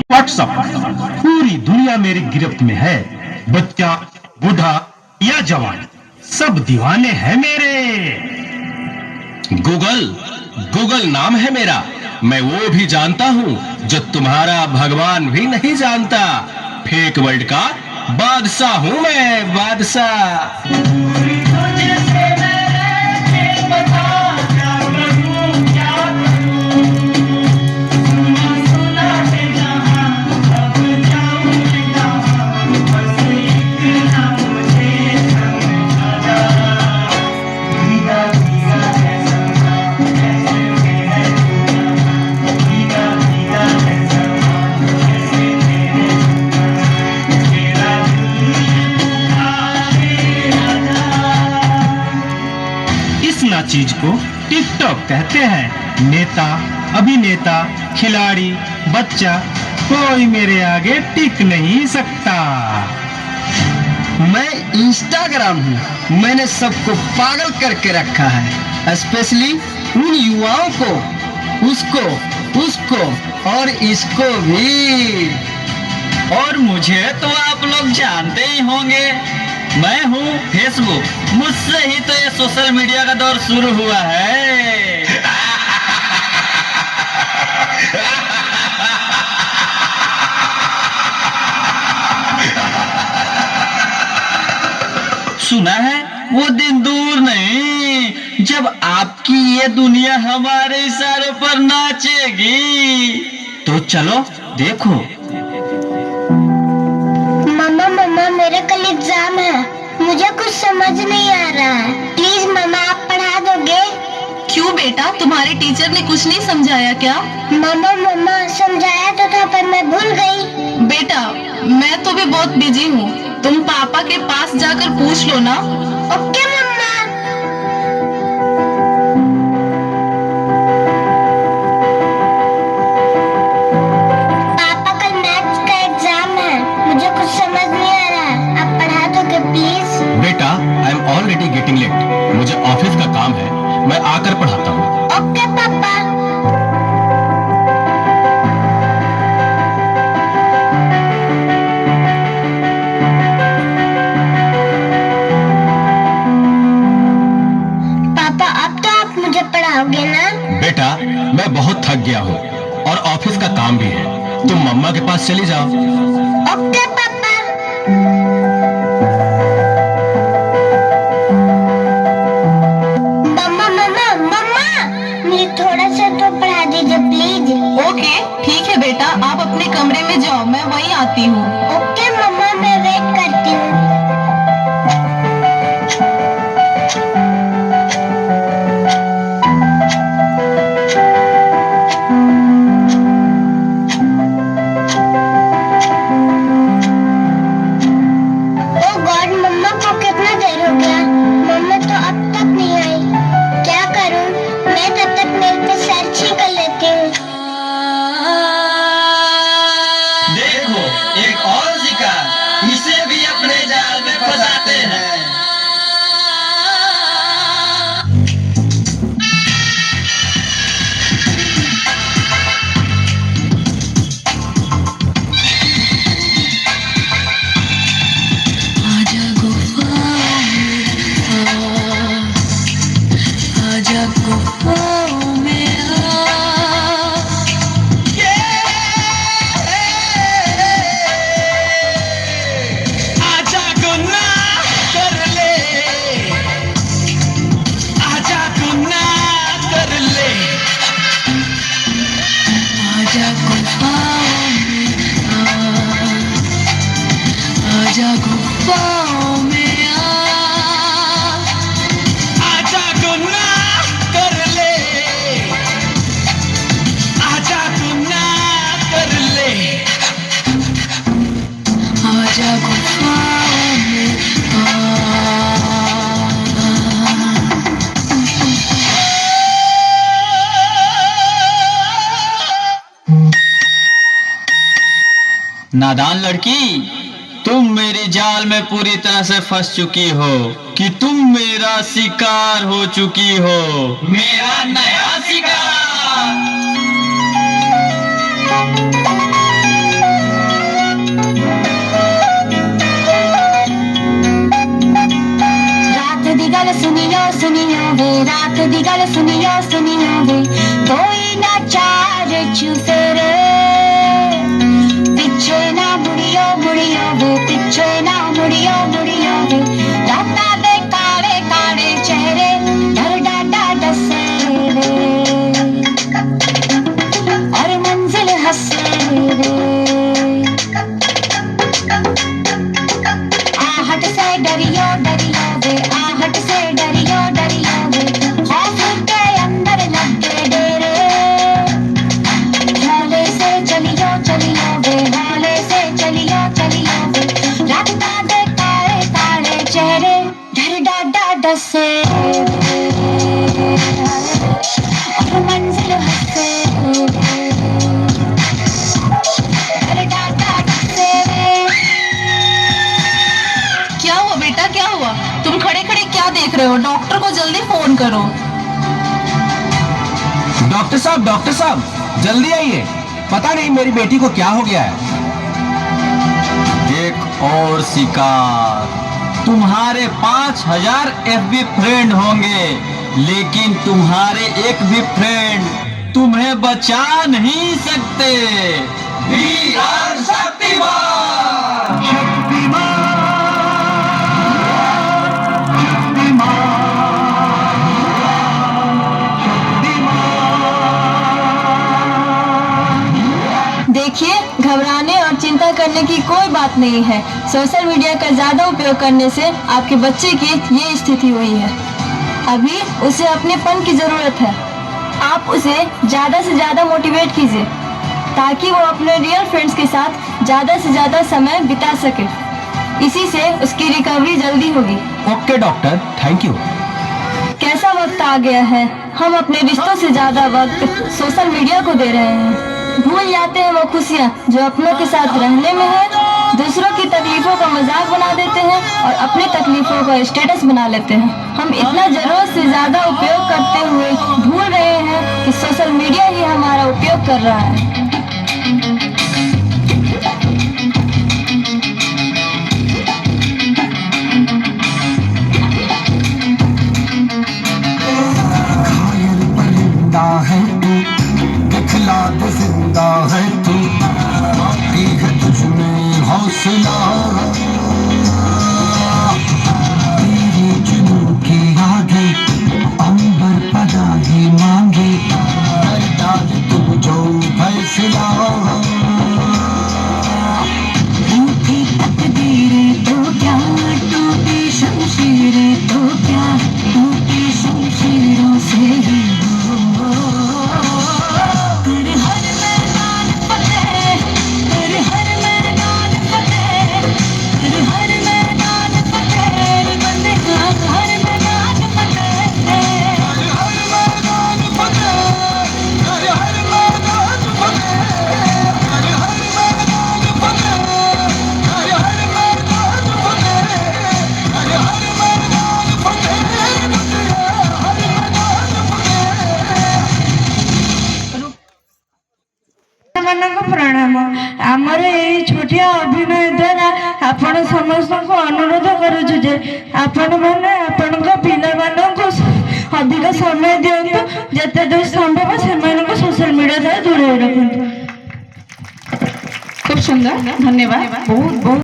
WhatsApp, पूरी दुनिया मेरी गिरफ्त में है। बच्चा, बूढ़ा या जवान, सब दीवाने हैं मेरे। गूगल, गूगल नाम है मेरा। मैं वो भी जानता हूँ जो तुम्हारा भगवान भी नहीं जानता। फेक वर्ल्ड का बादशाह हूँ मैं, बादशाह। इस ना चीज को टिकटॉक कहते हैं। नेता, अभिनेता, खिलाड़ी, बच्चा, कोई मेरे आगे टिक नहीं सकता। मैं इंस्टाग्राम हूँ। मैंने सबको पागल करके रखा है, स्पेशली उन युवाओं को, उसको और इसको भी। और मुझे तो आप लोग जानते ही होंगे, मैं हूँ फेसबुक। मुझसे ही तो ये सोशल मीडिया का दौर शुरू हुआ है। सुना है वो दिन दूर नहीं जब आपकी ये दुनिया हमारे इशारों पर नाचेगी। तो चलो देखो। मम्मा मेरा कल एग्जाम है, मुझे कुछ समझ नहीं आ रहा है। प्लीज मम्मा आप पढ़ा दोगे? क्यों बेटा, तुम्हारे टीचर ने कुछ नहीं समझाया क्या? मम्मा समझाया तो था पर मैं भूल गई। बेटा मैं तो भी बहुत बिजी हूँ, तुम पापा के पास जाकर पूछ लो ना। ओके मम्मा। पापा कल मैथ्स का एग्जाम है, मुझे कुछ समझ नहीं आ रहा है, आप पढ़ा दोगे प्लीज? बेटा, I am already getting late. मुझे ऑफिस का काम है, मैं आकर पढ़ाता हूँ। ओके पापा। पापा अब तो आप मुझे पढ़ाओगे ना? बेटा, मैं बहुत थक गया हूँ और ऑफिस का काम भी है। तुम मम्मा के पास चली जाओ। ओके पापा। मम्मा मुझे थोड़ा सा तो पढ़ा दीजिए प्लीज। ओके ठीक है बेटा, आप अपने कमरे में जाओ, मैं वहीं आती हूँ। ओके मम्मा, मैं वेट करती हूँ। ओ गॉड, मम्मा को कितना देर हो गया, मम्मा तो अब तक नहीं आई। क्या करूँ? मैं तब तक मेल पे सर्च ही कर लेती हूँ। देखो एक और शिकार, इसे भी अपने जाल में फंसाते हैं। आजा गुफाओं में आजा गुफाओं में आजा गुनाह कर ले, आजा गुनाह कर ले। आजा गुफाओं में आजा गुफाओं में आजा गुनाह कर ले, आजा गुनाह कर ले। आजा गुफाओं में नादान लड़की, तुम मेरी जाल में पूरी तरह से फंस चुकी हो कि तुम मेरा शिकार हो चुकी हो। मेरा नया शिकार। हथ दी गल सुनियो सुनियो वे कोई ना चार चुफेरे पिछे ना मुड़ियो मुड़ियो वे पिछे ना मुड़ियो मुड़ियो वे राता दे काले काले चेहरे डर डाटा डसे रे और मंजिल हंसे रे आहट से डरियो डरियो वे आहट से डरियो डरियो वे खौफ के अंदर लगे डेरे हौले से चलियो चलियो वे हौले से चलियो चलियो वे राता दे काले काले चेहरे डर डाटा डसे और मंजिल हंसे डर डाटा डसे क्या हुआ बेटा, क्या हुआ? तुम खड़े खड़े क्या देख रहे हो? डॉक्टर को जल्दी फोन करो। डॉक्टर साहब जल्दी आइए, पता नहीं मेरी बेटी को क्या हो गया है। एक और शिकार। तुम्हारे 5000 FB फ्रेंड होंगे, लेकिन तुम्हारे एक भी फ्रेंड तुम्हें बचा नहीं सकते। देखिए, घबराने और चिंता करने की कोई बात नहीं है। सोशल मीडिया का ज्यादा उपयोग करने से आपके बच्चे की ये स्थिति हुई है। अभी उसे अपनेपन की जरूरत है। आप उसे ज्यादा से ज्यादा मोटिवेट कीजिए ताकि वो अपने रियल फ्रेंड्स के साथ ज्यादा से ज्यादा समय बिता सके। इसी से उसकी रिकवरी जल्दी होगी। Okay doctor, thank you. कैसा वक्त आ गया है, हम अपने रिश्तों से ज्यादा वक्त सोशल मीडिया को दे रहे हैं। भूल जाते हैं वो खुशियाँ जो अपनों के साथ रहने में है। दूसरों की तकलीफों का मजाक बना देते हैं और अपनी तकलीफों का स्टेटस बना लेते हैं। हम इतना जरूरत से ज्यादा उपयोग करते हुए भूल रहे हैं कि सोशल मीडिया ही हमारा उपयोग कर रहा है। घायल परिंदा है तू, दिखला दे जिंदा है तू, बाकी है तुझमें हौसला। तेरे जुनून के आगे अंबर पनाही मांगे, कर डाल तू जो फैसला। रूठी तकदीरें तो क्या, टूटी शमशीरें तो क्या, टूटी शमशीरों से ही तेरे हर मैदान फतेह, तेरे हर मैदान फतेह, तेरे हर मैदान फतेह, बंदे का हर मैदान फतेह, हर मैदान फतेह, हर मैदान फतेह, हर मैदान फतेह, हर मैदान फतेह, हर मैदान ମାନଙ୍କୁ ପ୍ରଣାମ। ଆମର ଏଇ ଛୋଟିଆ ଅଭିନୟ ଦ୍ୱାରା ଆପଣ ସମସ୍ତଙ୍କୁ ଅନୁରୋଧ କରୁଛୁ ଯେ ଆପଣମାନେ ଆପଣଙ୍କ ପିଲାମାନଙ୍କୁ ଅଧିକ ସମୟ ଦିଅନ୍ତୁ, ଯେତେ ଦୂର ସମ୍ଭବ ସେମାନଙ୍କୁ ସୋସିଆଲ ମିଡ଼ିଆ ଦ୍ୱାରା ଦୂରେଇ ରଖନ୍ତୁ। खूब सुंदर, धन्यवाद। बहुत बहुत